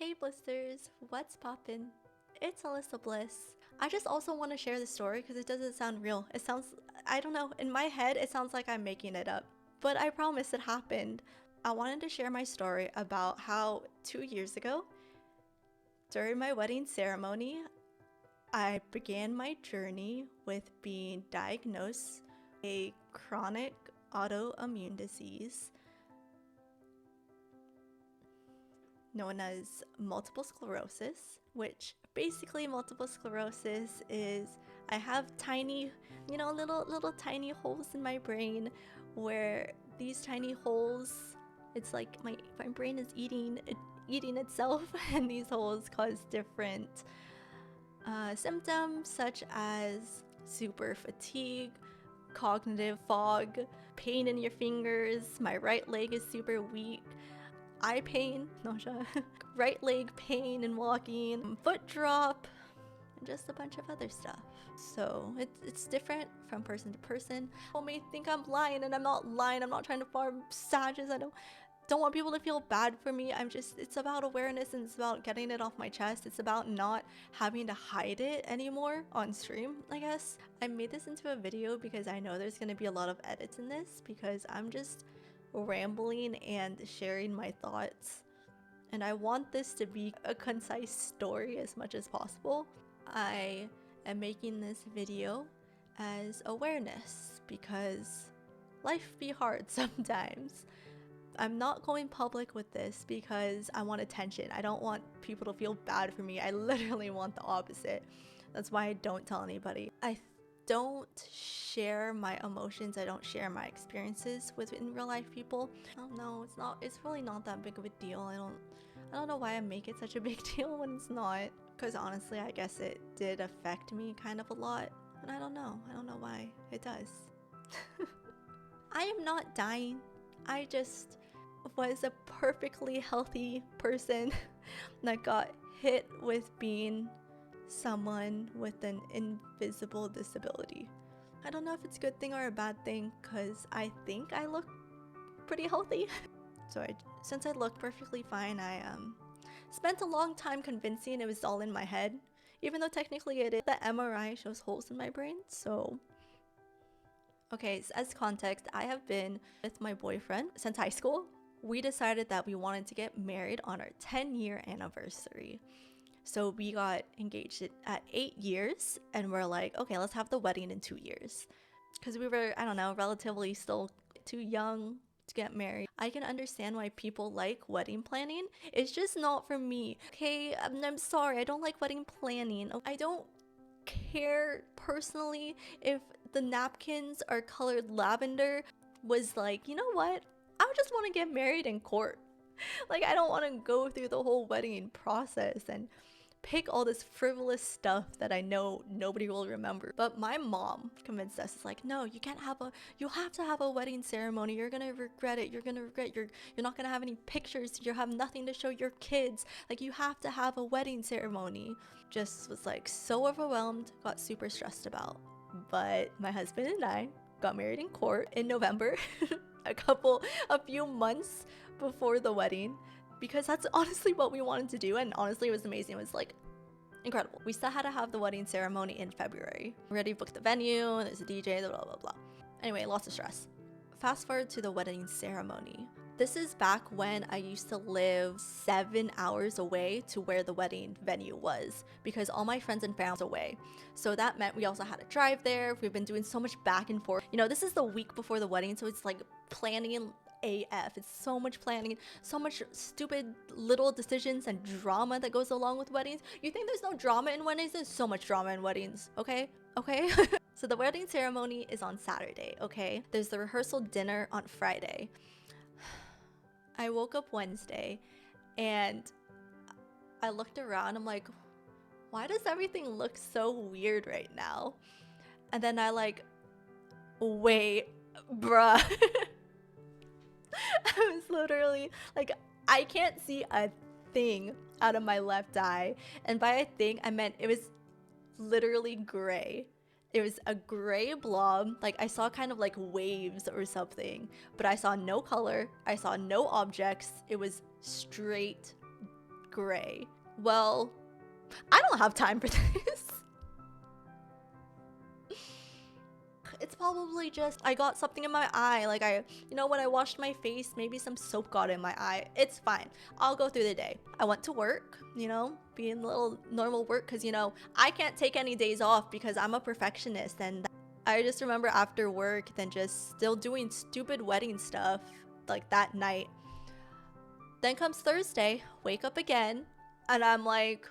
Hey blisters, what's poppin'? It's Alyssa Bliss. I just also want to share the story because it doesn't sound real. It sounds, I don't know, in my head it sounds like I'm making it up. But I promise it happened. I wanted to share my story about how 2 years ago, during my wedding ceremony, I began my journey with being diagnosed a chronic autoimmune disease known as multiple sclerosis, which basically multiple sclerosis is I have tiny, little tiny holes in my brain where these tiny holes, it's like my brain is eating itself and these holes cause different symptoms such as super fatigue, cognitive fog, pain in your fingers, my right leg is super weak, eye pain, nausea, right leg pain and walking, foot drop, and just a bunch of other stuff. So it's different from person to person. People may think I'm lying, and I'm not lying. I'm not trying to farm sages. I don't want people to feel bad for me. It's about awareness and it's about getting it off my chest. It's about not having to hide it anymore on stream, I guess. I made this into a video because I know there's gonna be a lot of edits in this because I'm just rambling and sharing my thoughts, and I want this to be a concise story as much as possible. I am making this video as awareness because life be hard sometimes. I'm not going public with this because I want attention. I don't want people to feel bad for me. I literally want the opposite. That's why I don't tell anybody. I don't share my emotions. I don't share my experiences with in real life people. I don't know, it's really not that big of a deal. I don't know why I make it such a big deal when it's not, because honestly I guess it did affect me kind of a lot, and I don't know why it does. I am not dying. I just was a perfectly healthy person that got hit with being someone with an invisible disability. I don't know if it's a good thing or a bad thing because I think I look pretty healthy. So since I look perfectly fine, I spent a long time convincing it was all in my head, even though technically it is. The MRI shows holes in my brain. So okay, so as context, I have been with my boyfriend since high school. We decided that we wanted to get married on our 10-year anniversary. So we got engaged at 8 years, and we're like, okay, let's have the wedding in 2 years. Because we were, I don't know, relatively still too young to get married. I can understand why people like wedding planning. It's just not for me. Okay, I'm sorry, I don't like wedding planning. I don't care personally if the napkins are colored lavender. Was like, you know what? I would just want to get married in court. Like, I don't want to go through the whole wedding process and pick all this frivolous stuff that I know nobody will remember. But my mom convinced us, it's like, no, you have to have a wedding ceremony. You're gonna regret it. You're not gonna have any pictures. You have nothing to show your kids. Like, you have to have a wedding ceremony. Just was like so overwhelmed, got super stressed about. But my husband and I got married in court in November, a few months before the wedding, because that's honestly what we wanted to do, and honestly it was amazing. It was like incredible. We still had to have the wedding ceremony in February. We already booked the venue, there's a DJ, blah blah blah. Anyway, lots of stress. Fast forward to the wedding ceremony. This is back when I used to live 7 hours away to where the wedding venue was because all my friends and family were away. So that meant we also had to drive there. We've been doing so much back and forth. You know, this is the week before the wedding, so it's like planning AF. It's so much planning, so much stupid little decisions and drama that goes along with weddings. You think there's no drama in weddings? There's so much drama in weddings, okay? So the wedding ceremony is on Saturday, okay? There's the rehearsal dinner on Friday. I woke up Wednesday and I looked around. I'm like, why does everything look so weird right now? And then I like, wait, bruh. I was literally like, I can't see a thing out of my left eye. And by a thing, I meant it was literally gray. It was a gray blob. Like, I saw kind of like waves or something, but I saw no color. I saw no objects. It was straight gray. Well, I don't have time for this. It's probably just I got something in my eye. Like when I washed my face, maybe some soap got in my eye. It's fine. I'll go through the day. I went to work, being a little normal work because, I can't take any days off because I'm a perfectionist. And I just remember after work, then just still doing stupid wedding stuff like that night. Then comes Thursday, wake up again, and I'm like,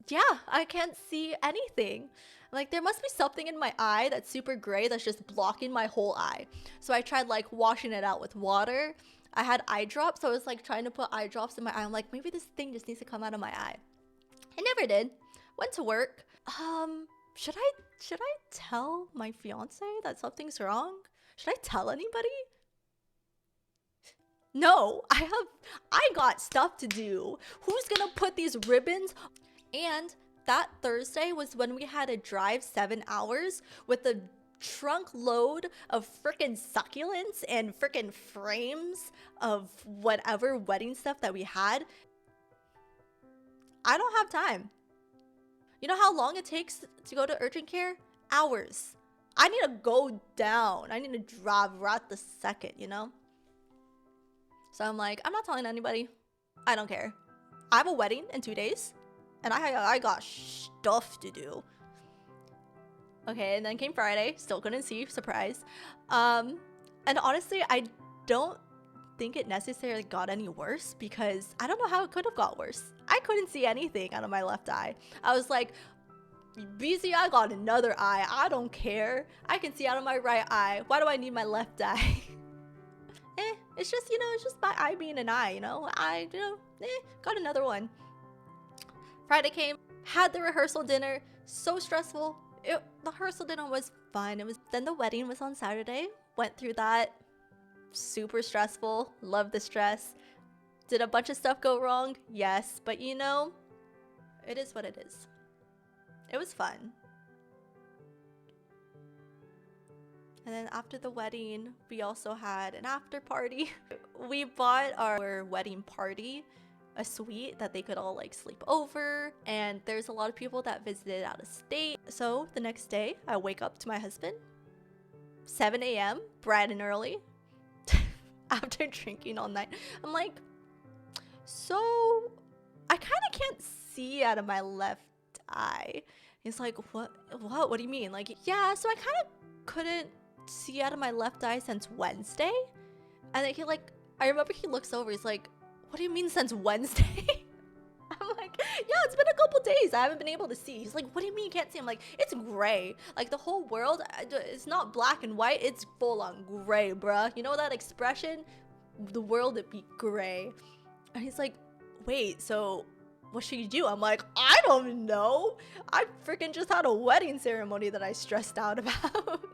yeah, I can't see anything. Like, there must be something in my eye that's super gray that's just blocking my whole eye. So I tried like washing it out with water. I had eye drops, so I was like trying to put eye drops in my eye. I'm like, maybe this thing just needs to come out of my eye. It never did. Went to work. Should I tell my fiance that something's wrong? Should I tell anybody? No, I got stuff to do. Who's gonna put these ribbons? And that Thursday was when we had to drive 7 hours with a trunk load of freaking succulents and freaking frames of whatever wedding stuff that we had. I don't have time. You know how long it takes to go to urgent care? Hours. I need to go down. I need to drive right the second, So I'm like, I'm not telling anybody. I don't care. I have a wedding in 2 days. And I got stuff to do. Okay, and then came Friday. Still couldn't see. Surprise. And honestly, I don't think it necessarily got any worse because I don't know how it could have got worse. I couldn't see anything out of my left eye. I was like, BZ, I got another eye. I don't care. I can see out of my right eye. Why do I need my left eye? It's just, it's just my eye being an eye, got another one. Friday came, had the rehearsal dinner, so stressful. The rehearsal dinner was fun. Then the wedding was on Saturday. Went through that. Super stressful. Loved the stress. Did a bunch of stuff go wrong? Yes, but it is what it is. It was fun. And then after the wedding, we also had an after party. We bought our wedding party a suite that they could all like sleep over, and there's a lot of people that visited out of state. So the next day I wake up to my husband 7 a.m. bright and early after drinking all night. I'm like, so I kind of can't see out of my left eye. He's like, what do you mean? Like, yeah, so I kind of couldn't see out of my left eye since Wednesday. And then I remember he looks over, he's like, what do you mean since Wednesday? I'm like, yeah, it's been a couple days. I haven't been able to see. He's like, what do you mean you can't see? I'm like, it's gray. Like the whole world, it's not black and white. It's full on gray, bruh. You know that expression? The world, it be gray. And he's like, wait, so what should you do? I'm like, I don't know. I freaking just had a wedding ceremony that I stressed out about.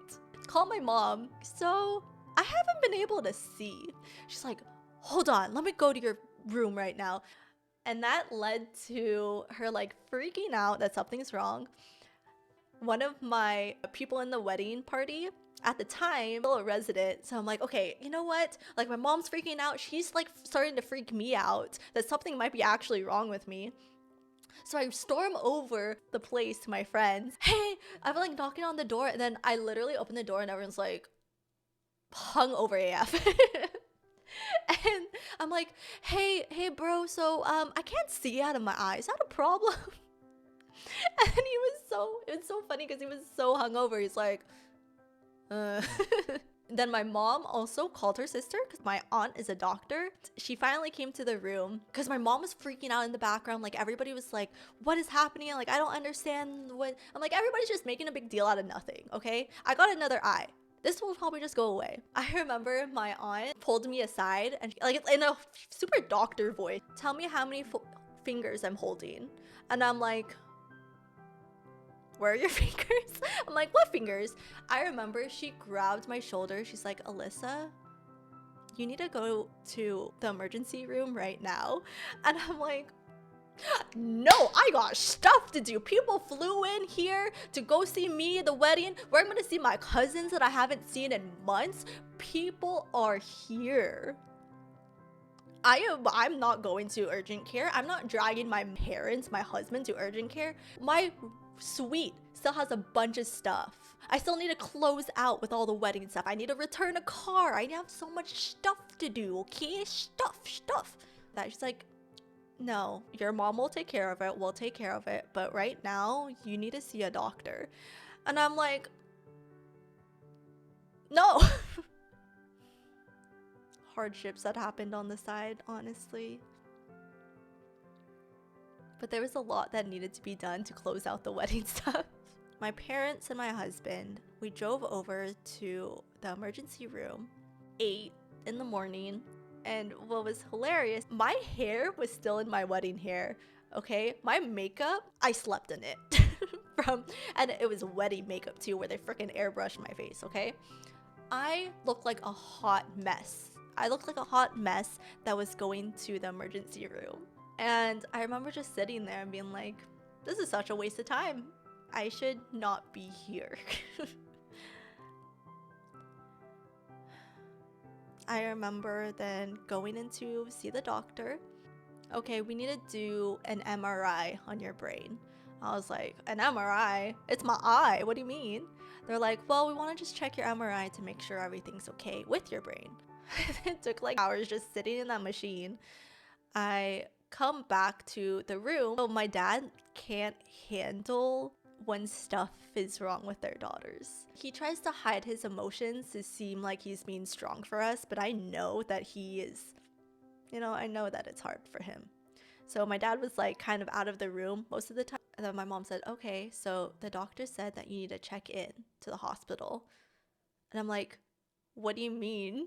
Call my mom. So I haven't been able to see. She's like, hold on, let me go to your room right now. And that led to her freaking out that something's wrong. One of my people in the wedding party at the time, still a resident, so I'm like, okay, you know what? My mom's freaking out. She's starting to freak me out that something might be actually wrong with me. So I storm over the place to my friends. Hey, I'm knocking on the door, and then I literally open the door and everyone's hung over AF. And I'm like, hey bro, so I can't see out of my eye. Is that a problem? And it was so funny because he was so hungover. He's like, Then my mom also called her sister because my aunt is a doctor. She finally came to the room because my mom was freaking out in the background. Everybody was like, what is happening? I don't understand what. I'm like, everybody's just making a big deal out of nothing, okay? I got another eye. This will probably just go away. I remember my aunt pulled me aside and in a super doctor voice, tell me how many fingers I'm holding. And I'm like, where are your fingers? I'm like, what fingers? I remember she grabbed my shoulder. She's like, Alyssa, you need to go to the emergency room right now. And I'm like, no, I got stuff to do. People flew in here to go see me at the wedding where I'm gonna see my cousins that I haven't seen in months. People are here. I'm not going to urgent care. I'm not dragging my parents, my husband to urgent care. My suite still has a bunch of stuff. I still need to close out with all the wedding stuff. I need to return a car. I have so much stuff to do, okay? Stuff. That she's like, no, your mom will take care of it. We'll take care of it. But right now, you need to see a doctor. And I'm like, no. Hardships that happened on the side, honestly. But there was a lot that needed to be done to close out the wedding stuff. My parents and my husband, we drove over to the emergency room, 8 in the morning. And what was hilarious, my hair was still in my wedding hair, okay? My makeup, I slept in it. And it was wedding makeup too, where they freaking airbrushed my face, okay? I looked like a hot mess. I looked like a hot mess that was going to the emergency room. And I remember just sitting there and being like, this is such a waste of time. I should not be here. I remember then going in to see the doctor. Okay, we need to do an MRI on your brain. I was like, an MRI? It's my eye. What do you mean? They're like, well, we want to just check your MRI to make sure everything's okay with your brain. It took like hours just sitting in that machine. I come back to the room. So my dad can't handle when stuff is wrong with their daughters. He tries to hide his emotions to seem like he's being strong for us, but I know that he is, I know that it's hard for him. So my dad was like kind of out of the room most of the time. And then my mom said, okay, so the doctor said that you need to check in to the hospital. And I'm like, what do you mean?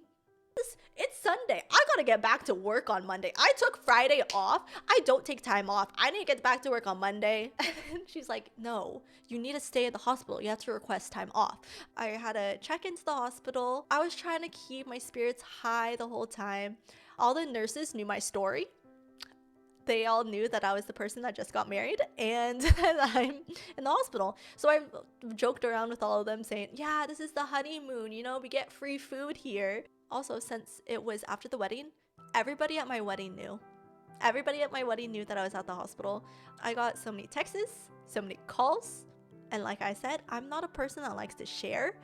It's Sunday. I gotta get back to work on Monday. I took Friday off. I don't take time off. I need to get back to work on Monday. And she's like, no, you need to stay at the hospital. You have to request time off. I had to check into the hospital. I was trying to keep my spirits high the whole time. All the nurses knew my story. They all knew that I was the person that just got married and that I'm in the hospital. So I joked around with all of them saying, yeah, this is the honeymoon, we get free food here. Also, since it was after the wedding, everybody at my wedding knew. Everybody at my wedding knew that I was at the hospital. I got so many texts, so many calls. And like I said, I'm not a person that likes to share.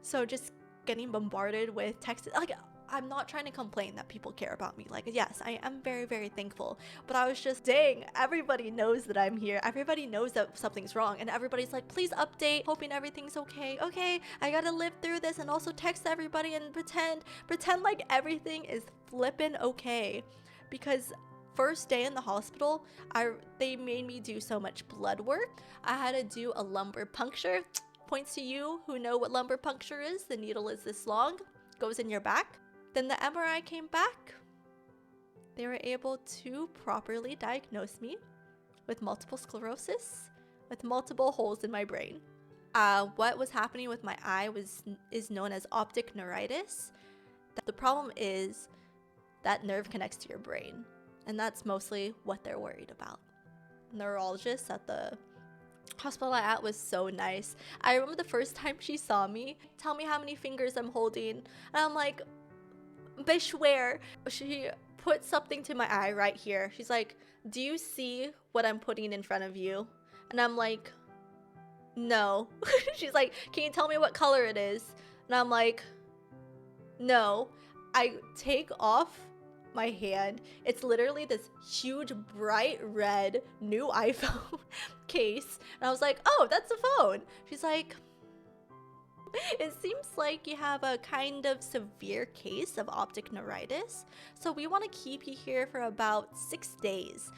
So just getting bombarded with texts, like, I'm not trying to complain that people care about me. Like, yes, I am very, very thankful. But I was just, dang, everybody knows that I'm here. Everybody knows that something's wrong. And everybody's like, please update, hoping everything's okay. Okay, I gotta live through this and also text everybody and pretend like everything is flippin' okay. Because first day in the hospital, they made me do so much blood work. I had to do a lumbar puncture. Points to you who know what lumbar puncture is. The needle is this long, goes in your back. Then the MRI came back. They were able to properly diagnose me with multiple sclerosis, with multiple holes in my brain. What was happening with my eye is known as optic neuritis. The problem is that nerve connects to your brain, and that's mostly what they're worried about. Neurologist at the hospital I at was so nice. I remember the first time she saw me, tell me how many fingers I'm holding, and I'm like, Beshware. She put something to my eye right here. She's like, do you see what I'm putting in front of you? And I'm like, no. She's like, can you tell me what color it is? And I'm like, no. I take off my hand. It's literally this huge bright red new iPhone case. And I was like, oh, that's a phone. She's like, it seems like you have a kind of severe case of optic neuritis, so we want to keep you here for about 6 days.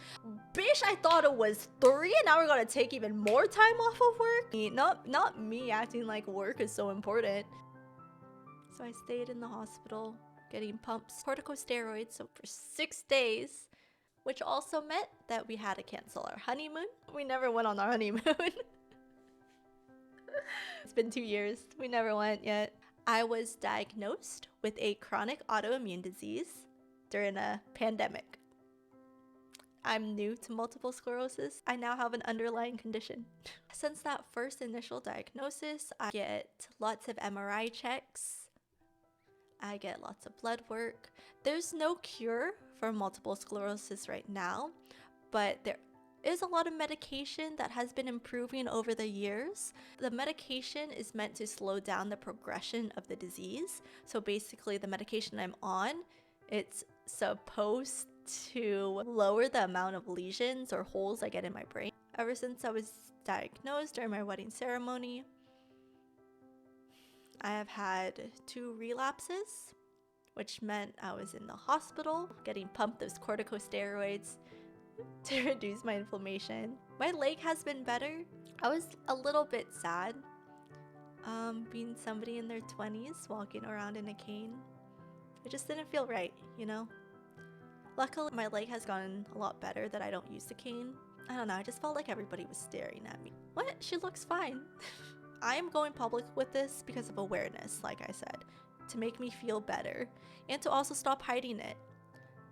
Bish, I thought it was 3, and now we're gonna take even more time off of work? Not me acting like work is so important. So I stayed in the hospital getting pumps, corticosteroids, so for 6 days, which also meant that we had to cancel our honeymoon. We never went on our honeymoon. It's been 2 years. We never went yet. I was diagnosed with a chronic autoimmune disease during a pandemic. I'm new to multiple sclerosis. I now have an underlying condition. Since that first initial diagnosis, I get lots of MRI checks. I get lots of blood work. There's no cure for multiple sclerosis right now, but there is a lot of medication that has been improving over the years. The medication is meant to slow down the progression of the disease. So basically the medication I'm on, it's supposed to lower the amount of lesions or holes I get in my brain. Ever since I was diagnosed during my wedding ceremony, I have had 2 relapses, which meant I was in the hospital getting pumped those corticosteroids to reduce my inflammation. My leg has been better. I was a little bit sad being somebody in their 20s walking around in a cane. It just didn't feel right, you know? Luckily, my leg has gotten a lot better that I don't use the cane. I don't know, I just felt like everybody was staring at me. What? She looks fine. I am going public with this because of awareness, like I said, to make me feel better and to also stop hiding it.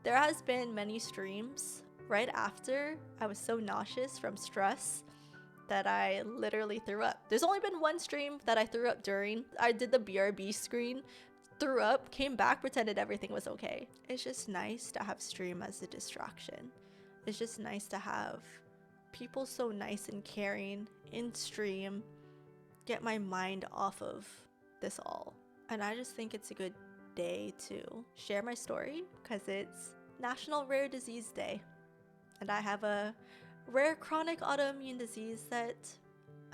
There has been many streams right after I was so nauseous from stress that I literally threw up. There's only been one stream that I threw up during. I did the BRB screen, threw up, came back, pretended everything was okay. It's just nice to have stream as a distraction. It's just nice to have people so nice and caring in stream, get my mind off of this all. And I just think it's a good day to share my story because it's National Rare Disease Day. And I have a rare chronic autoimmune disease that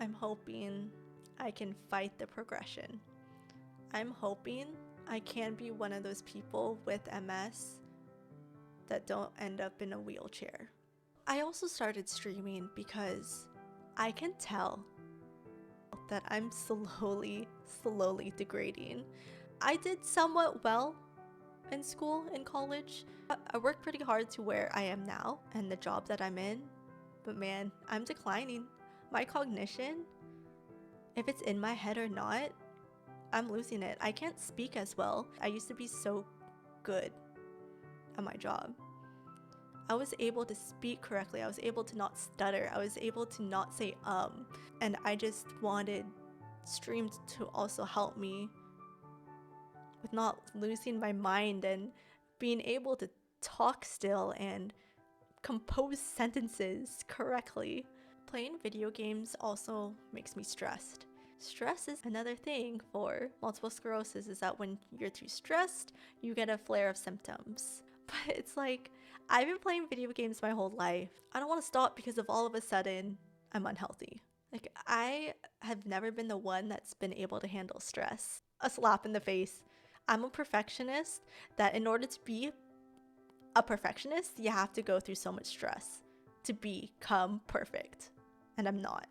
I'm hoping I can fight the progression. I'm hoping I can be one of those people with MS that don't end up in a wheelchair. I also started streaming because I can tell that I'm slowly degrading. I did somewhat well in school, in college. I worked pretty hard to where I am now and the job that I'm in, but man, I'm declining. My cognition, if it's in my head or not, I'm losing it. I can't speak as well. I used to be so good at my job. I was able to speak correctly. I was able to not stutter. I was able to not say and I just wanted streams to also help me with not losing my mind and being able to talk still and compose sentences correctly. Playing video games also makes me stressed. Stress is another thing for multiple sclerosis, is that when you're too stressed, you get a flare of symptoms. But it's like, I've been playing video games my whole life. I don't want to stop because of all of a sudden I'm unhealthy. Like, I have never been the one that's been able to handle stress. A slap in the face. I'm a perfectionist that in order to be a perfectionist, you have to go through so much stress to become perfect. And I'm not.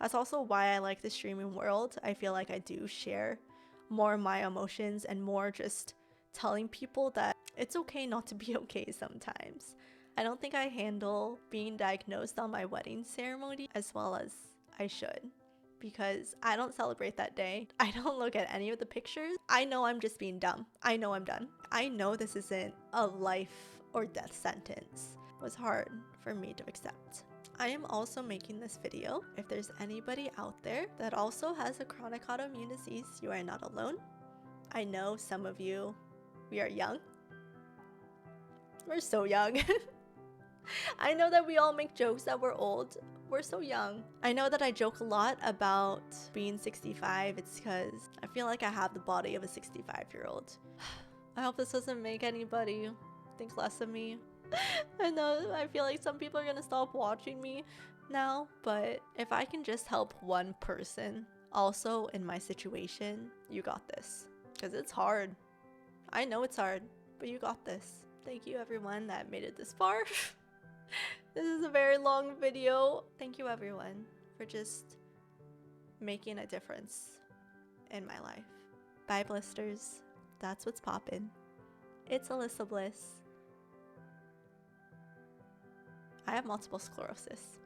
That's also why I like the streaming world. I feel like I do share more of my emotions and more just telling people that it's okay not to be okay sometimes. I don't think I handle being diagnosed on my wedding ceremony as well as I should, because I don't celebrate that day. I don't look at any of the pictures. I know I'm just being dumb. I know I'm done. I know this isn't a life or death sentence. It was hard for me to accept. I am also making this video. If there's anybody out there that also has a chronic autoimmune disease, you are not alone. I know some of you, we are young. We're so young. I know that we all make jokes that we're old. We're so young. I know that I joke a lot about being 65. It's because I feel like I have the body of a 65-year-old. I hope this doesn't make anybody think less of me. I know I feel like some people are gonna stop watching me now, but if I can just help one person also in my situation, you got this. Because it's hard. I know it's hard, but you got this. Thank you everyone that made it this far. This is a very long video. Thank you everyone for just making a difference in my life. Bye blisters. That's what's poppin'. It's Alyssa Bliss. I have multiple sclerosis.